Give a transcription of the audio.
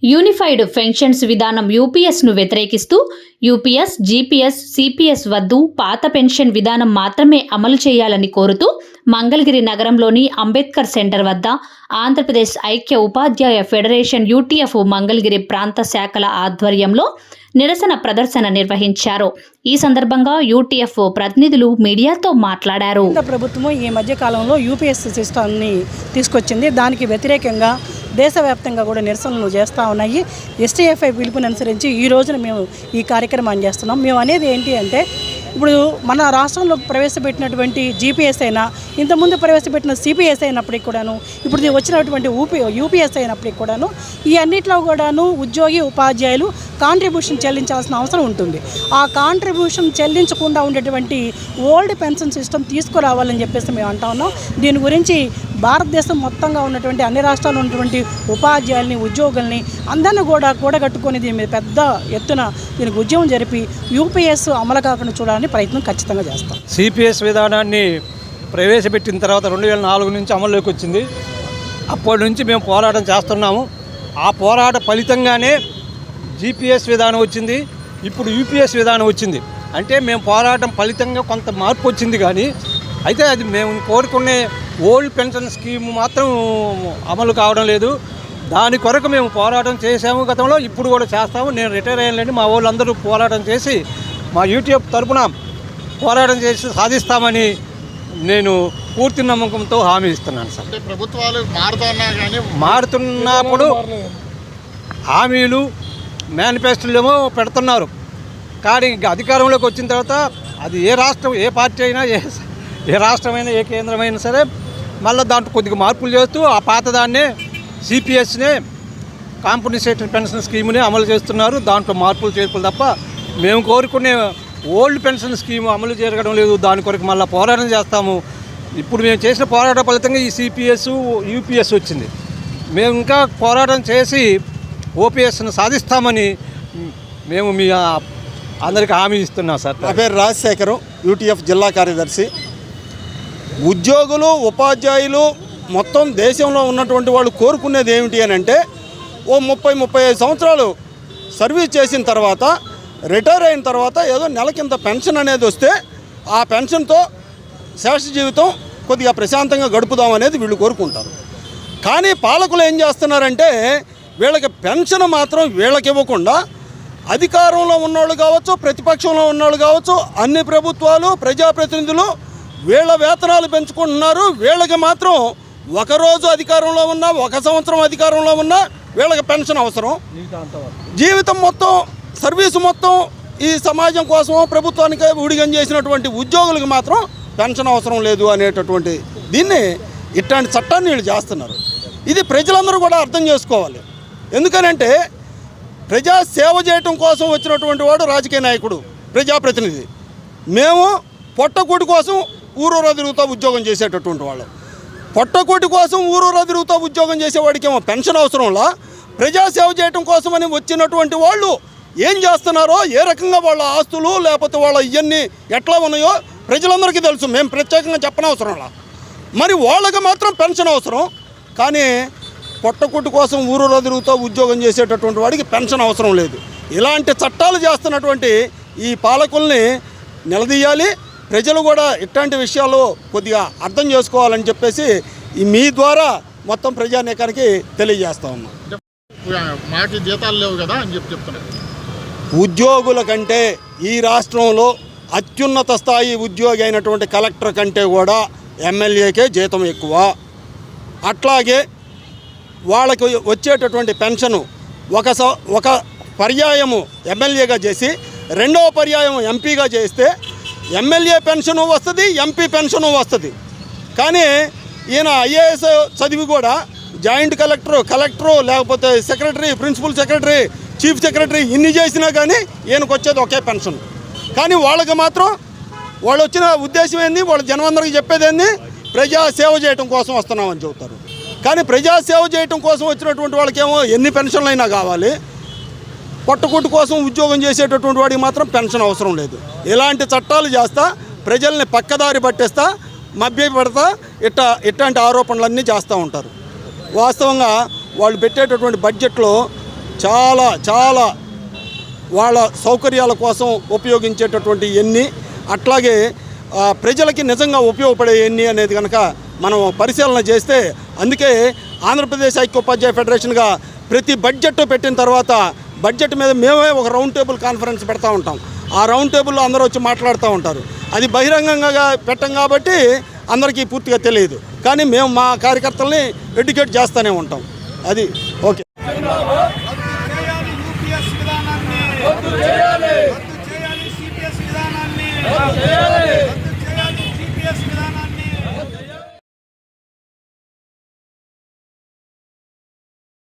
Unified pensions విధానం యూపీఎస్ను వ్యతిరేకిస్తూ UPS, GPS, CPS వద్దు, పాత పెన్షన్ విధానం మాత్రమే అమలు చేయాలని కోరుతూ మంగళగిరి నగరంలోని అంబేద్కర్ సెంటర్ వద్ద ఆంధ్రప్రదేశ్ ఐక్య ఉపాధ్యాయ ఫెడరేషన్ యూటీఎఫ్ మంగళగిరి ప్రాంత శాఖల ఆధ్వర్యంలో నిరసన ప్రదర్శన నిర్వహించారు. ఈ సందర్భంగా యూటీఎఫ్ ప్రతినిధులు మీడియాతో మాట్లాడారు. ప్రభుత్వం ఈ మధ్య కాలంలో యూపీఎస్ సిస్టమ్ని తీసుకొచ్చింది. దానికి వ్యతిరేకంగా దేశవ్యాప్తంగా కూడా నిరసనలు చేస్తూ ఉన్నాయి. ఎస్టీఎఫ్ఐ పిలుపుని అనుసరించి ఈ రోజున మేము ఈ కార్యక్రమాన్ని చేస్తున్నాం. మేము అనేది ఏంటి అంటే, ఇప్పుడు మన రాష్ట్రంలో ప్రవేశపెట్టినటువంటి జీపీఎస్ అయినా, ఇంతకుముందు ప్రవేశపెట్టిన సిపిఎస్ అయినప్పటికీ కూడాను, ఇప్పుడు వచ్చినటువంటి యూపీఎస్ అయినప్పటికీ కూడాను, ఈ అన్నింటిలో కూడాను ఉద్యోగి ఉపాధ్యాయులు కాంట్రిబ్యూషన్ చెల్లించాల్సిన అవసరం ఉంటుంది. ఆ కాంట్రిబ్యూషన్ చెల్లించకుండా ఉండేటువంటి ఓల్డ్ పెన్షన్ సిస్టమ్ తీసుకురావాలని చెప్పేసి మేము అంటా ఉన్నాం. దీని గురించి భారతదేశం మొత్తంగా ఉన్నటువంటి అన్ని రాష్ట్రాల్లో ఉన్నటువంటి ఉపాధ్యాయుల్ని, ఉద్యోగుల్ని అందరినీ కూడా కూడగట్టుకొని దీని మీద పెద్ద ఎత్తున దీనికి ఉద్యమం జరిపి యూపీఎస్ అమలు కాకుండా చూడాలని ప్రయత్నం ఖచ్చితంగా చేస్తాం. సిపిఎస్ విధానాన్ని ప్రవేశపెట్టిన తర్వాత 2004 నుంచి అమల్లోకి వచ్చింది. అప్పటి నుంచి మేము పోరాటం చేస్తున్నాము. ఆ పోరాట ఫలితంగానే జీపీఎస్ విధానం వచ్చింది. ఇప్పుడు యూపీఎస్ విధానం వచ్చింది. అంటే మేము పోరాటం ఫలితంగా కొంత మార్పు వచ్చింది. కానీ అయితే అది మేము కోరుకునే ఓల్డ్ పెన్షన్ స్కీమ్ మాత్రం అమలు కావడం లేదు. దాని కొరకు మేము పోరాటం చేసాము గతంలో, ఇప్పుడు కూడా చేస్తాము. నేను రిటైర్ అయ్యానండి. మా వాళ్ళందరూ పోరాటం చేసి మా యూటీఎఫ్ తరఫున పోరాటం చేసి సాధిస్తామని నేను పూర్తి నమ్మకంతో హామీ ఇస్తున్నాను సార్. ప్రభుత్వాలు మారుతున్నప్పుడు హామీలు, మేనిఫెస్టోలు ఏమో పెడుతున్నారు. కానీ అధికారంలోకి వచ్చిన తర్వాత అది ఏ రాష్ట్రం, ఏ పార్టీ అయినా, ఏ రాష్ట్రమైనా, ఏ కేంద్రమైనా సరే మళ్ళీ దాంట్లో కొద్దిగా మార్పులు చేస్తూ ఆ పాతదాన్నే సిపిఎస్నే, కాంపన్సేటరీ పెన్షన్ స్కీమ్ని అమలు చేస్తున్నారు. దాంట్లో మార్పులు చేర్పులు తప్ప మేము కోరుకునే ఓల్డ్ పెన్షన్ స్కీమ్ అమలు జరగడం లేదు. దాని కొరకు మళ్ళీ పోరాటం చేస్తాము. ఇప్పుడు మేము చేసిన పోరాట ఫలితంగా ఈ సిపిఎస్, యూపీఎస్ వచ్చింది. మేము ఇంకా పోరాటం చేసి ఓపీఎస్ను సాధిస్తామని మేము మీ అందరికీ హామీ ఇస్తున్నాం సార్. నా పేరు రాజశేఖరం, యూటీఎఫ్ జిల్లా కార్యదర్శి. ఉద్యోగులు, ఉపాధ్యాయులు మొత్తం దేశంలో ఉన్నటువంటి వాళ్ళు కోరుకునేది ఏమిటి అని అంటే, ఓ 30-35 సంవత్సరాలు సర్వీస్ చేసిన తర్వాత, రిటైర్ అయిన తర్వాత ఏదో నెలకింత పెన్షన్ అనేది వస్తే ఆ పెన్షన్తో శేష జీవితం కొద్దిగా ప్రశాంతంగా గడుపుదాం అనేది వీళ్ళు కోరుకుంటారు. కానీ పాలకులు ఏం చేస్తున్నారంటే, వీళ్ళకి పెన్షన్ మాత్రం వీళ్ళకి ఇవ్వకుండా అధికారంలో ఉన్నవాళ్ళు కావచ్చు, ప్రతిపక్షంలో ఉన్నవాళ్ళు కావచ్చు, అన్ని ప్రభుత్వాలు, ప్రజాప్రతినిధులు వీళ్ళ వేతనాలు పెంచుకుంటున్నారు. వీళ్ళకి మాత్రం ఒకరోజు అధికారంలో ఉన్నా, 1 సంవత్సరం అధికారంలో ఉన్నా వీళ్ళకి పెన్షన్ అవసరం. జీవితం మొత్తం, సర్వీసు మొత్తం ఈ సమాజం కోసం ప్రభుత్వానికి ఊడిగం చేసినటువంటి ఉద్యోగులకు మాత్రం పెన్షన్ అవసరం లేదు అనేటటువంటి దీన్ని, ఇట్లాంటి చట్టాన్ని వీళ్ళు చేస్తున్నారు. ఇది ప్రజలందరూ కూడా అర్థం చేసుకోవాలి. ఎందుకనంటే, ప్రజా సేవ చేయటం కోసం వచ్చినటువంటి వాడు రాజకీయ నాయకుడు, ప్రజాప్రతినిధి. మేము పొట్టకూటి కోసం ఊరూరా తిరుగుతూ ఉద్యోగం చేసేటటువంటి వాళ్ళు. పొట్టకూటి కోసం ఊరూరా తిరుగుతూ ఉద్యోగం చేసేవాడికి ఏమో పెన్షన్ అవసరంలా, ప్రజాసేవ చేయటం కోసమని వచ్చినటువంటి వాళ్ళు ఏం చేస్తున్నారో, ఏ రకంగా వాళ్ళ ఆస్తులు లేకపోతే వాళ్ళ ఇవన్నీ ఎట్లా ఉన్నాయో ప్రజలందరికీ తెలుసు. మేము ప్రత్యేకంగా చెప్పనవసరంలా. మరి వాళ్ళకి మాత్రం పెన్షన్ అవసరం. కానీ పొట్టకూటి కోసం ఊరూరా తిరుగుతూ ఉద్యోగం చేసేటటువంటి వాడికి పెన్షన్ అవసరం లేదు. ఇలాంటి చట్టాలు చేస్తున్నటువంటి ఈ పాలకుల్ని నిలదీయాలి. ప్రజలు కూడా ఇట్లాంటి విషయాలు కొద్దిగా అర్థం చేసుకోవాలని చెప్పేసి మీ ద్వారా మొత్తం ప్రజానీకానికి తెలియజేస్తా ఉన్నాం. మాకు జీతాలు లేవు కదా అని చెప్తున్నారు. ఉద్యోగుల కంటే ఈ రాష్ట్రంలో అత్యున్నత స్థాయి ఉద్యోగి అయినటువంటి కలెక్టర్ కంటే కూడా ఎమ్మెల్యేకే జీతం ఎక్కువ. అట్లాగే వాళ్ళకి వచ్చేటటువంటి పెన్షను ఒక పర్యాయము ఎమ్మెల్యేగా చేసి, రెండవ పర్యాయం ఎంపీగా చేస్తే ఎమ్మెల్యే పెన్షను వస్తుంది, ఎంపీ పెన్షను వస్తుంది. కానీ ఈయన ఐఏఎస్ చదివి కూడా జాయింట్ కలెక్టరు లేకపోతే secretary, principal secretary, chief secretary ఇన్ని చేసినా కానీ ఈయనకు వచ్చేది ఒకే పెన్షన్. కానీ వాళ్ళకి మాత్రం వాళ్ళు వచ్చిన ఉద్దేశం ఏంది, వాళ్ళ జనమందరికి చెప్పేది ఏంది, ప్రజా సేవ చేయటం కోసం వస్తున్నామని చెబుతారు. కానీ ప్రజాసేవ చేయటం కోసం వచ్చినటువంటి వాళ్ళకేమో ఎన్ని పెన్షన్లు అయినా కావాలి. పొట్టకూటి కోసం ఉద్యోగం చేసేటటువంటి వాడికి మాత్రం పెన్షన్ అవసరం లేదు. ఇలాంటి చట్టాలు చేస్తా ప్రజల్ని పక్కదారి పట్టేస్తా, మభ్యపెడతా ఇట్లాంటి ఆరోపణలన్నీ చేస్తూ ఉంటారు. వాస్తవంగా వాళ్ళు పెట్టేటటువంటి బడ్జెట్లో చాలా చాలా వాళ్ళ సౌకర్యాల కోసం ఉపయోగించేటటువంటి ఎన్ని, అట్లాగే ప్రజలకి నిజంగా ఉపయోగపడే ఎన్ని అనేది కనుక మనం పరిశీలన చేస్తే, అందుకే ఆంధ్రప్రదేశ్ ఐక్యోపాధ్యాయ ఫెడరేషన్గా ప్రతి బడ్జెట్ పెట్టిన తర్వాత బడ్జెట్ మీద మేమే ఒక రౌండ్ టేబుల్ కాన్ఫరెన్స్ పెడతా ఉంటాం. ఆ రౌండ్ టేబుల్లో అందరూ వచ్చి మాట్లాడుతూ ఉంటారు. అది బహిరంగంగా పెట్టం కాబట్టి అందరికీ పూర్తిగా తెలియదు, కానీ మేము మా కార్యకర్తల్ని ఎడ్యుకేట్ చేస్తూనే ఉంటాం. అది ఓకే. రద్దు చేయాలి CPS విధానాన్ని.